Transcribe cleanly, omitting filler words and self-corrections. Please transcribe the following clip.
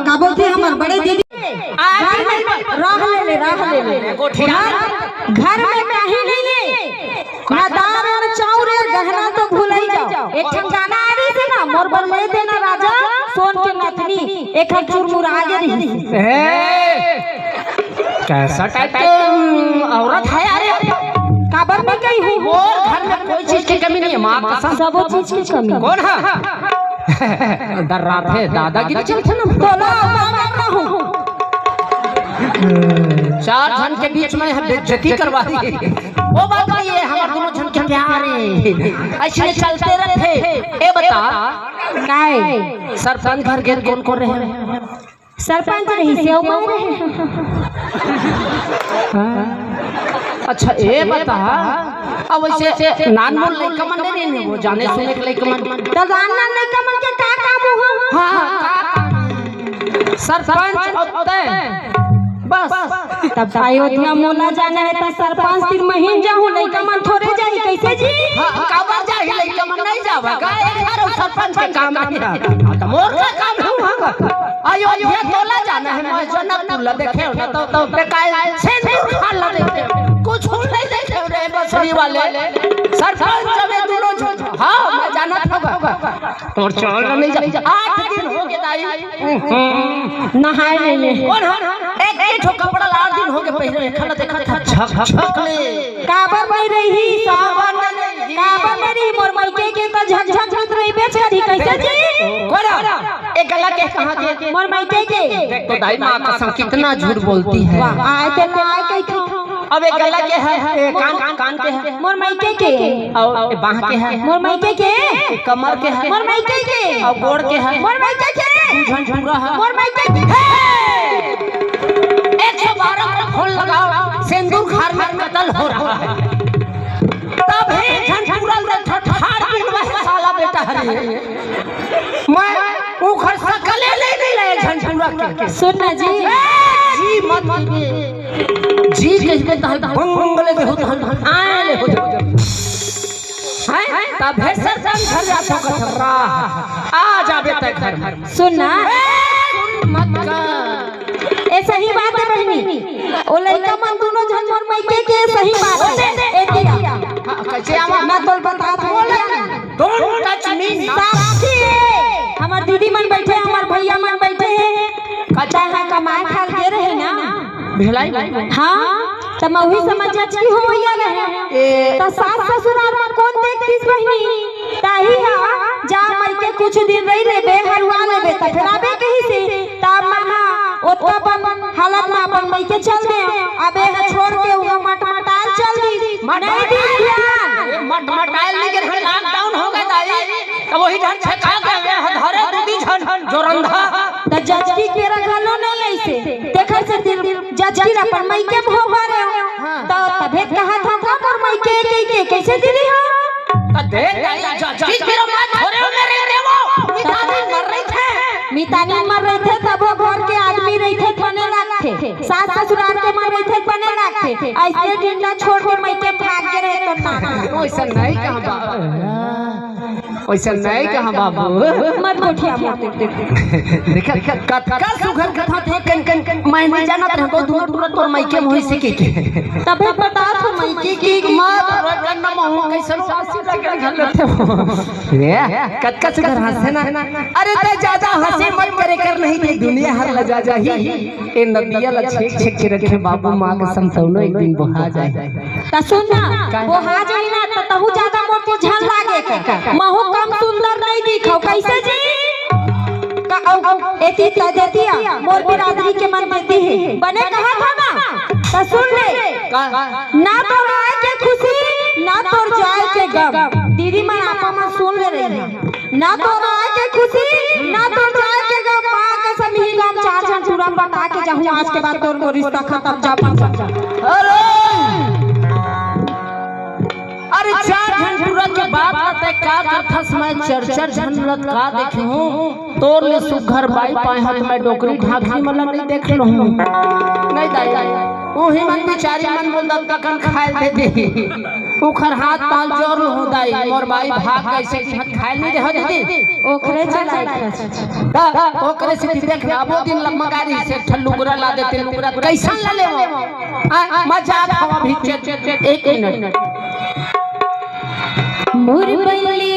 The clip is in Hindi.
का बोलते हमार बड़े दीदी घर में राह ले घर में कहीं नहीं ले ना दार और चाउर गहना तो भूल ही जाओ। एक ठन गाना आ रही थी ना, मोर बन ले देना राजा सोन के नथनी, एक चुरमुर आगे रही कैसा टाइप के औरत है यार। काबर में गई हूँ, वो घर में कोई चीज की कमी नहीं है, माँ कसम सब चीज की कमी। कौन है डर रहा थे दादागिरी चलते ना तो चार जन के बीच में बेइज्जती करवा दी। वो बात नहीं है, हमारे दोनों जन के प्यार है ऐसे चलते रहते। ए बता काय सरपंच घर गेल कौन कौन रहे? सरपंच रही से अच्छा ए बता, अब वैसे नान बोल लइका मन नहीं वो जाने सुने के लइका मन तो जानना लइका मन के का काम हो। हां सरपंच होते बस। तब अयोध्या मोला जाना है तो सरपंच तीन महीन जाहू, लइका मन थोड़े जाई कैसे जी? हां काबर जाई, लइका मन नहीं जावा का यार, सरपंच के काम नहीं है तो मोर का काम है। अयोध्या तोला जाना है, मैं जनकपुर देखे हो ना तो काय सिंदूर खा ला देखे कुछ नहीं देखे रे बसरी वाले सरपंच में दोनों। हां मैं जाना था और चल नहीं जा 8 दिन हो गए दाई नहाए नहीं कौन एक ठो कपड़ा 8 दिन हो गए पहले खाना देखा था झक झक ले काबर में रही सावन काबर में रही मोर मायके के तो झक झक झक रही बेच करी कैसे जी? कोरा एक गला के कहां के मोर मायके के देख तो दाई मां कसम कितना झूठ बोलती है। आए ते ना आए कई थो। अब एक गला के है, कान के है मोर मायके के, और बाह के है मोर मायके के, कमर के है मोर मायके के, और गोड़ के है मोर मायके के, झंझुरा है मोर मायके के। 112 को फोन लगाओ, सिंदूर खार में कत्ल हो रहा है तभी झंझुरा ले ठठार दिन में साला बेटा हरे मैं उखड़ सकले नहीं ले झंझुरा के। सुन ना जी जी मत जी कहबे त बंगले में होत आले हो हैं तब सरपंच घर जातो कथरा आ जाबे त घर। सुन ना मत कर ए सही बात है बहनी, ओ लइका मन दोनों झन मोर मायके के सही बात है। ए दिया कैसे आवा मैं तो बता दो डोंट टच मी साथी है। हमार दीदी मन बैठे, हमार भैया मन बैठे हैं, कच्चा है कमाए खाल के रहे ना भिलाई। हां त मैं वही समझ जाती हो भैया रहे त सास ससुराल में कौन देखतीस बहनी ताही हां जा मायके कुछ दिन रही ले बे हरवा लेबे त फिर आबे कहीं से तब मन हां ओत्ता बन हालत में अपन मायके चल दे अबे है छोड़ के उहा मटमटाल चल दी नहीं दी ध्यान मटमटाल लेके लॉकडाउन हो गया दाई तब वही ढंग से खा गए धरे दूधी झन जोरंधा त जजकी के रखलो न लइसे देखै से दिल जजकी अपन मायके भो भरे त तबे कहा था मोर मायके के कैसे दिली हो त देख जजकी के मत थोड़े मेरे रे वो मितानी मर रही थे तब वो घर के आदमी रही थे बने लगथे, सास ससुराल के मर रही थे बने लगथे, ऐसे डिंडा छोड़ के मायके भाग के रहे तो ना वैसा नहीं कहां बाबू, वैसा नहीं कहां बाबू मत कोठिया मत देखा का सुघर कथा थे कन मैं नहीं जानत रह को दूर दूर तोर मायके मोहि से के तबे बता तो मायके की मत रगन न मोह कैसन सासी लगे घर थे रे कतका से घर हंसे ना। अरे ते ज्यादा हंसी मत करे कर नहीं ते दुनिया हर लजा जाही ए नदिया ल छेक छेक के रखे बाबू मां के समतौनो एक दिन बहा जाए त सुन ना बहा जाई ना त तहु ज्यादा मोर के झल लागे का महू कम सुंदर नहीं दिखौ कैसे जी एती त देतिया मोर बिरादरी के मन में दी बने कहा था ना त सुन ले ना तो आए के खुशी ना तो जाए के गम दीदी मन आपा मन सुन ले रही ना तो आए के खुशी ना तो जाए के गम मां कसम ही गम चार चार पूरा बता के जाऊं आज के बाद तोर रिश्ता खत्म जा अरे 4 घंटा के बाद ते का करथस मैं चरचर झनलत का देखूं तोर ले सुघर बाई पाए हाथ में डोकरी ढाकी मला नहीं देख लहूं नहीं दाई ओही मन बेचारी मन बोल दत कन खाए दे दे ओखर हाथ पांव जोर हो दाई मोर भाई भाग कैसे कि हाथ खाए नहीं दे हो दीदी ओखरे चलाई ओकरे से देख अबो दिन लम्मागारी से ठल्लुगरा ला देते लुगरा कैसा ला ले मजा हवा भी एक मिनट मुरबली